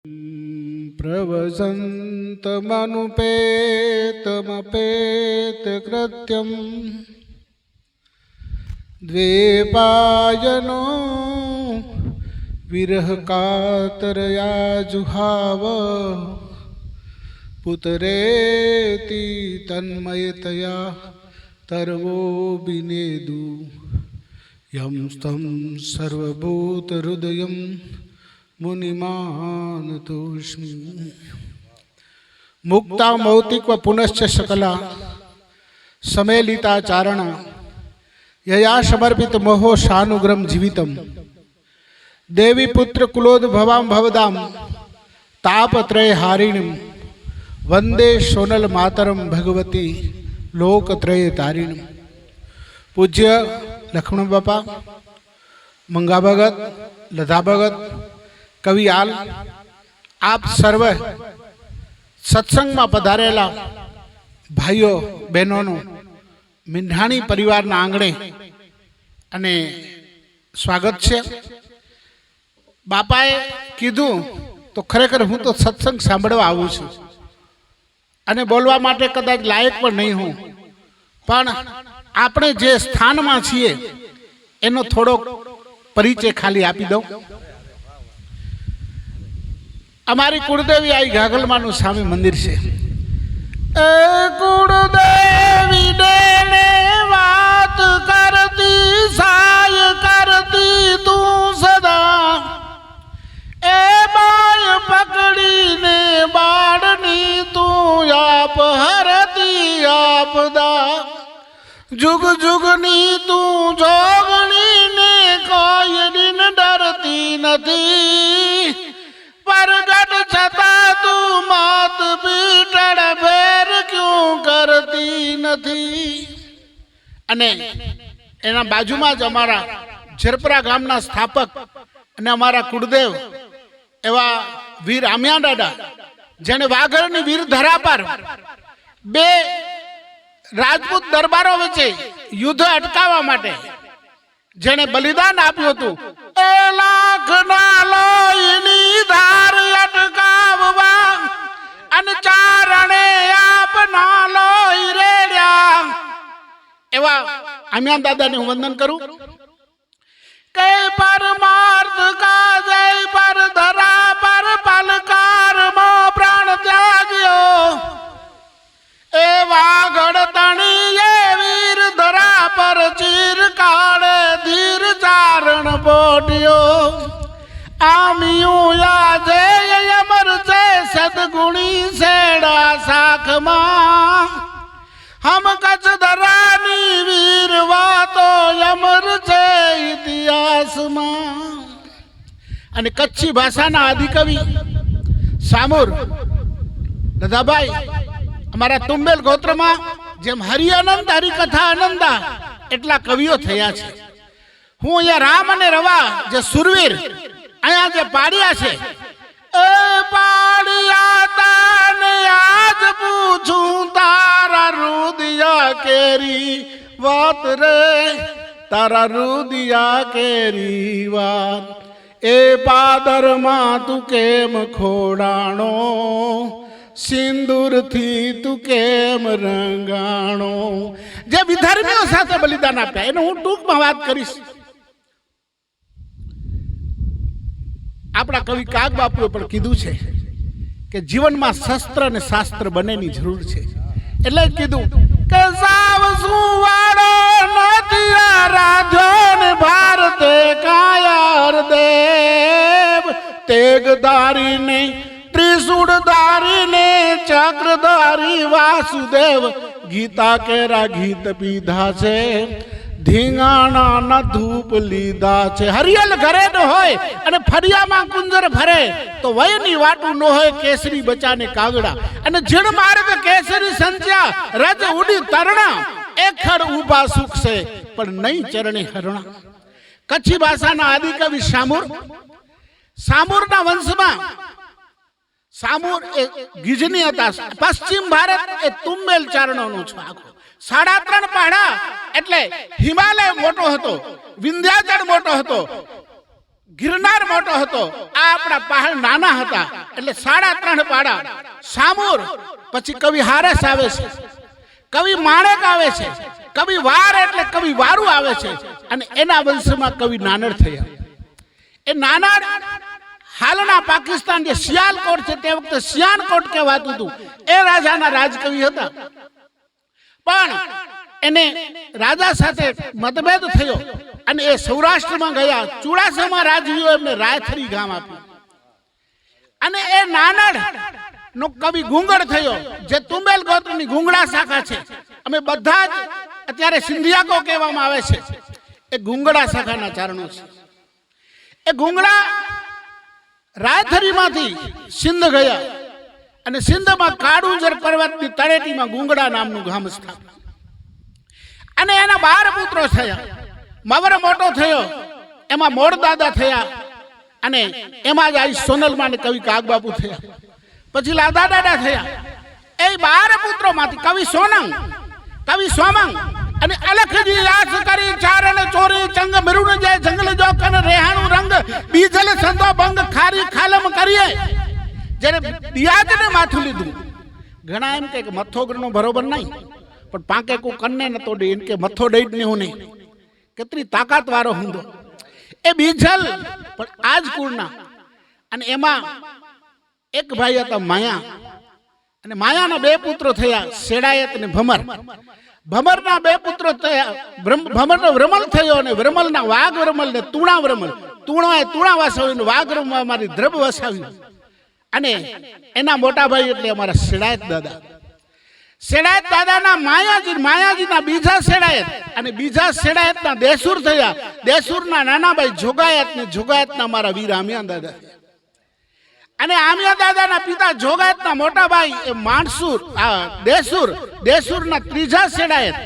प्रवसन्तमनुपेतमपेतकृत्यं द्वेपायनो विरहकातरया जुहाव पुत्रेति तन्मयतया तर्वो विनेदु यं स्तं सर्वभूतहृदयं मुनिमानतोऽस्मि। मुक्ता मौतिक व पुनश्च सकला समेलिता चारण यया समर्पित मोहो शानुग्रम जीवितम देवी पुत्र कुलोद भवाम भवदाम तापत्रय हारिणीम वंदे सोनल मातरम भगवती लोकत्रय तारिणी। पूज्य लक्ष्मण बापा, मंगा भगत, लता भगत, कवियाल, आप सर्व सत्संग में पधारेला भाईओ बहनों मींढाणी परिवार आंगणे अने स्वागत है। बापाए कीधु तो खरेखर हूँ तो सत्संग सांभळवा आवुं छुं अने बोलवा माटे कदाच लायक पण नहीं हूँ, पण आपणे जे स्थान में छीए एनो थोड़ो परिचय खाली आपी दऊं। अमारी कुलदेवी आई घाघलमानु सामे मंदिर से। ए कुलदेवी देने बात करती साय करती तू सदा, ए बाय पकड़ी ने बाड़नी तू आप हरती आपदा, जुग जुगनी तू जोगनी ने कोई दिन डरती नथी, परगट छता तू मात पीटड़ फेर क्यों करती नथी। अने एना बाजुमां ज अमारा झरपरा गामना स्थापक अने अमारा कुलदेव एवा वीर आम्या दादा जेने वागड़नी वीर धरा पर बे राजपूत दरबारों वच्चे युद्ध अटकावा माटे जेने बलिदान आप्युं हतुं। ए लाख ना लोईनी धार अटकाववा अने चारणे आपना लोई रेड्या एवा आम्या दादाने हुं वंदन करूं के परमार्थ का जय पर धरा पर पलकार मो प्राण त्याग्यो, ए वागड़ तणी ये वीर धरा पर चीर काले धीर चारण पोटियो, आमियों या जय अमर जय सदगुणी सेड़ा साख मां, हम कच धरानी वीर वातो अमर जय इतिहास मां। अने कच्छी भाषाना आदिकवि सामूर दादाभाई अमारा तुंबेल गोत्र में जेम हरिआनंद हरिकथा आनंदा एटला कविओ थया छे। हूँ अहींया राम अने रवा जे सुरवीर अहींया जे पाड़िया छे, ए पाड़िया ताने आज पूछूं तारा रुदिया केरी वात रे, तारा रुदिया केरी वात, ए पादर मां तू केम खोडाणो, सिंदूर थी तू केम रंगाणो। जे विधर्मीओ साथे बलिदान आप्या एनो हूँ टूंक में बात करीश। आपड़ा कवि काग बापुए पण कीधुं छे के जीवन में शस्त्र ने शास्त्र बनेनी जरूर छे, एटले कीधुं के साव सुवाड़ो नथिया राधो ने भारते कायर देव, तेगधारी ने त्रिशूलधारी ने चक्रधारी वासुदेव, गीता केरा गीत पीधा छे धींगाणा न धूप लीधा छे। हरियल घरे न होय अने फरियामां कुंजर भरे तो वयनी वाटू न होय केसरी बचाने कागड़ा, अने झीण मार्ग केसरी संच्या रज उडी तरणा, एखर उभा सुख से पण नहीं चरणे हरणा। कच्छी भाषाना आदिकवि सामूर, सामूरना वंशमां सामूर ए गीजनी हता। पश्चिम भारत ए तुंबेल चारणोनो छो आखो। 3.5 पहाड़ा एटले हिमालय मोटो हतो, विंध्याचल मोटो हतो, गिरनार मोटो हतो, आ आपड़ा पहाड़ नाना हता। એટલે 3.5 પાડા, સામૂર, પછી કવિ હારસ આવે છે, કવિ માણેક આવે છે, કવિ વાર એટલે કવિ વારું આવે છે, અને એના વંશમાં કવિ નાનડ થયા. એ નાનડ હાલના પાકિસ્તાન જે સિયાલકોટ છે તે વખતે સિયાનકોટ કહેવાતું હતું, એ રાજાના રાજકવિ હતા. પણ એને રાજા સાથે મતભેદ થયો અને એ સૌરાષ્ટ્રમાં ગયા. ચુડાસમા રાજવીઓ એમને રાયથરી ગામ આપ્યું અને એ નાનડ નો કવિ ગુંગળ થયો, જે તુંબેલ ગોત્રની ગુંગળા શાખા છે. અમે બધા જ અત્યારે સિંધિયાકો કહેવામાં આવે છે, એ ગુંગળા શાખાના ચારણો છે. એ ગુંગળા રાયથરીમાંથી સિંધ ગયા અને સિંધમાં કાળુંજર પર્વતની તળેટીમાં ગુંગળા નામનું ગામ સ્થાપ્યું. અને એના 12 પુત્રો થયા. મવર મોટો થયો, એમાં મોરદાદા થયા, અને એમાં જ આ સોનલમાં કવિ કાગબાપુ થયા. પછી લાદા દાદા થયા. એ 12 પુત્રોમાંથી કવિ સોનંગ, કવિ સોમંગ અને અલખજી યાસ કરી ચારણ ચોરી ચંગ મરુણ જય જંગલ જોકન રેહાણું રંગ બીજલ સંતો ભંગ ખારી ખાલમ કરીએ. જ્યારે દિયાજને માથું લીધું, ઘણા એમ કે મથોગરનો બરોબર નહીં, પણ પાંકે કો કન્ને નતો દે કે મથો દઈ જ હું નહીં, કેટલી તાકાત વાળો હુંદો એ બીજલ. પણ આજ કુળના, અને એમાં એક ભાઈ હતા માયા, અને માયાના 2 પુત્રો થયા, શેડાયત અને ભમર. ભમરના 2 પુત્રો થયા, ભમરનો વ્રમલ થયો અને વ્રમલના વાઘ વ્રમલ ને તુણા વ્રમલ. તુણાએ તુણા વસાવ્યું, વાઘ વ્રમલ અમારી દ્રબ વસાવ્યું. અને એના મોટા ભાઈ એટલે અમારા શેડાયત દાદા. શેડાયત દાદાના માયાજી, માયાજીના બીજા શેડાયત, અને બીજા શેડાયતના દેસુર થયા. દેસુરના નાના ભાઈ જોગાયત ને જોગાયતના મારા વીર આમિયા દાદા. અને આમિયા દાદાના પિતા જોગાયતના મોટા ભાઈ એ માણસુર, દેસુર, દેસુરના ત્રીજા શેડાયત,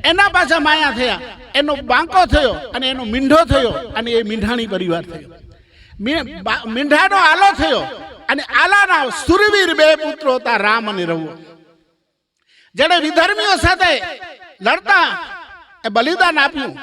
એના પાછા માયા થયા. એનો બાંકો થયો અને એનો મીંઢો થયો, અને એ મીંઢાણી પરિવાર થયો. મીંઢાનો આલો થયો, અને આલાના સુરવીર 2 પુત્રો હતા, રામ અને રવો. જેને વિધર્મીઓ સાથે લડતા એ બલિદાન આપ્યું.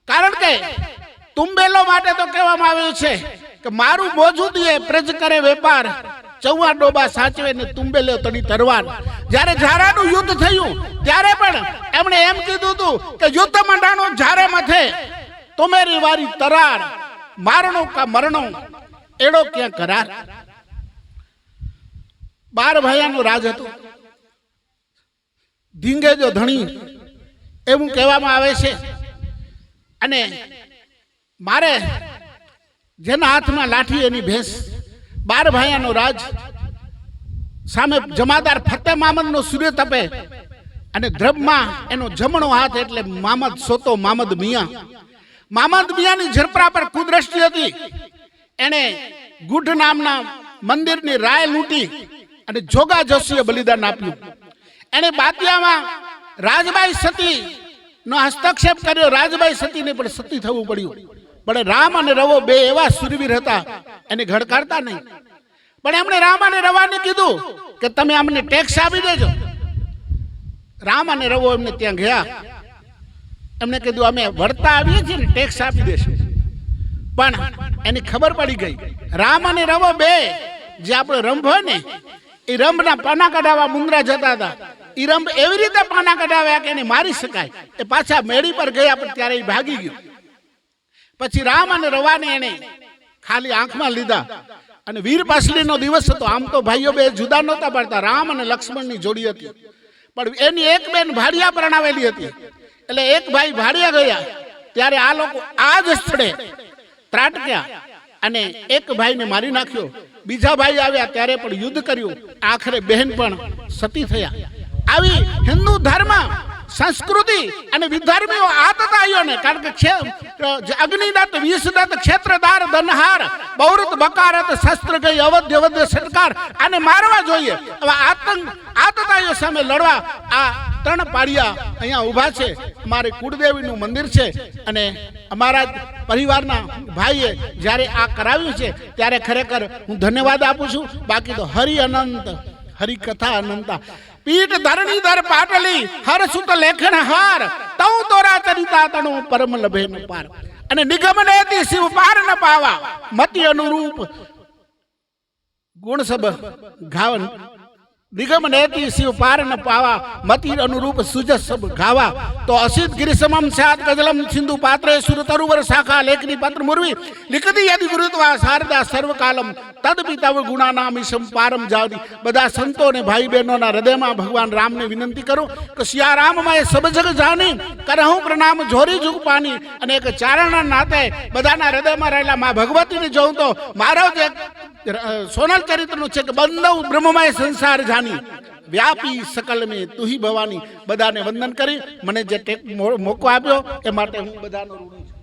કારણ કે તુંબેલો માટે તો કહેવામાં આવ્યું છે કે મારું મોજુદીએ પ્રજ કરે વેપાર, 14 ડોબા સાચવે ને તુંબેલો તડી તરવાર. જ્યારે ઝારાનું યુદ્ધ થયું ત્યારે પણ એમણે એમ કીધું હતું કે યુદ્ધ મંડાણો ઝારે મથે, તુમેરી વારી તરાર, મારણો કા મરણો એડો ક્યાં કરાર. 12 ભાઈઓનું રાજ હતું. ધીંગે જો ધણી એવું કહેવામાં આવે છે. અને મારે જેના હાથમાં લાઠી એની ભેંસ. 12 ભાઈઓનો રાજ. સામે જમાદાર ફતેહ મામદનો સૂર્ય તપે, અને દ્રબમાં એનો જમણો હાથ એટલે મામદ સોતો મામદ મિયા. મામદ મિયાની ઝરપરા પર કુદ્રષ્ટિ હતી. એણે ગુઢ નામના મંદિરની રાય લૂંટી અને જોગા જોશીએ બલિદાન આપ્યું. એણે બાતિયામાં રાજબાઈ સતી નો હસ્તક્ષેપ કર્યો. રાજબાઈ સતીને પણ સતી થવું પડ્યું. પણ રામ અને રવો 2 એવા સુરવીર હતા, એને ઘડકારતા નહીં. પણ એમણે રામ અને રવાને કીધું કે તમે અમને ટેક્સ આપી દેજો. રામ અને રવો એમને ત્યાં ગયા. એમને કીધું અમે વળતા આવીએ છીએ ને, ટેક્સ આપી દેશું. પણ એની ખબર પડી ગઈ. રામ અને રવો 2 જે આપણો રંભ હોય ને, એ રંભના પાના કઢાવવા મુંદ્રા જતા હતા. એ રંભ એવી રીતે પાના કઢાવ્યા કે એને મારી શકાય. એ પાછા મેળી પર ગયા, પણ ત્યારે એ ભાગી ગયો. પછી રામ અને રવાને એને ખાલી આંખમાં લીધા. અને વીર પાસલીનો દિવસ હતો. આમ તો ભાઈઓ 2 જુદા નહોતા પડતા. રામ અને લક્ષ્મણની જોડી હતી, પણ એની એક બેન ભાડિયા પરણાવેલી હતી. એટલે એક ભાઈ ભાડિયા ગયા ત્યારે આ લોકો આ જ સ્થળે ત્રાટક્યા અને એક ભાઈને મારી નાખ્યો. બીજા ભાઈ આવ્યા ત્યારે પણ યુદ્ધ કર્યું. આખરે બહેન પણ સતી થયા. આવી હિન્દુ ધર્મ સંસ્કૃતિ અને વિધર્મીઓ આતતાઈઓને, કારણ કે અગ્નિદત્ત, વિષદત્ત, ક્ષેત્રદાર, ધનહાર, બૌરત, બકારત, શસ્ત્ર ગઈ અવધ્ય અવધ્ય સરકાર, આને મારવા જોઈએ. આતતાઈઓ સામે લડવા આ 3 પાડિયા અહીંયા ઊભા છે. અમારે કુળદેવીનું મંદિર છે, અને અમારા પરિવારના ભાઈએ જ્યારે આ કરાવ્યું છે ત્યારે ખરેખર હું ધન્યવાદ આપું છું. બાકી તો હરિ અનંત, હરિકથા અનંતા. પીઠ ધરણી દર પાટલી, હર સુત લેખન હાર, તઉ તોરા ચરિતા તણુ પરમ લભે ન પાર. અને નિગમ નેતિ શિવ પાર ન પાવા, મતિ અનુરૂપ ગુણ સબ ગાવન નિગમ નેતિ શિવ પાર ન પાવા મતિ અનુરૂપ સુજ સબ ગાવા તો અસિત ગિરિ સમમ સ્યાત ગજલમ સિંધુ પાત્રે સુર તરુવર શાખા લેખની પત્ર મુરવી લિખતી યદિ ગુરુત્વા શારદા સર્વકાલમ તદ પિતાવ ગુણાનામ ઈશમ પારમ જાવદી બધા સંતો ને ભાઈ બહેનોના હૃદયમાં ભગવાન રામને વિનંતી કરું કે સિયારામમાં એ સબ જગ જાની કરહું પ્રણામ જોરી જુગ પાની અને એક ચારણના નાતે બધાના હૃદયમાં રહેલા મા ભગવતીને જોઉં તો મારો જે સોનલ ચરિત્રનું છે કે બંધવ બ્રહ્મમય સંસાર જાની વ્યાપી સકલ મેં તુહી ભવાની બધાને વંદન કરી મને જે મોકો આપ્યો એ માટે હું બધાનો ઋણી છું.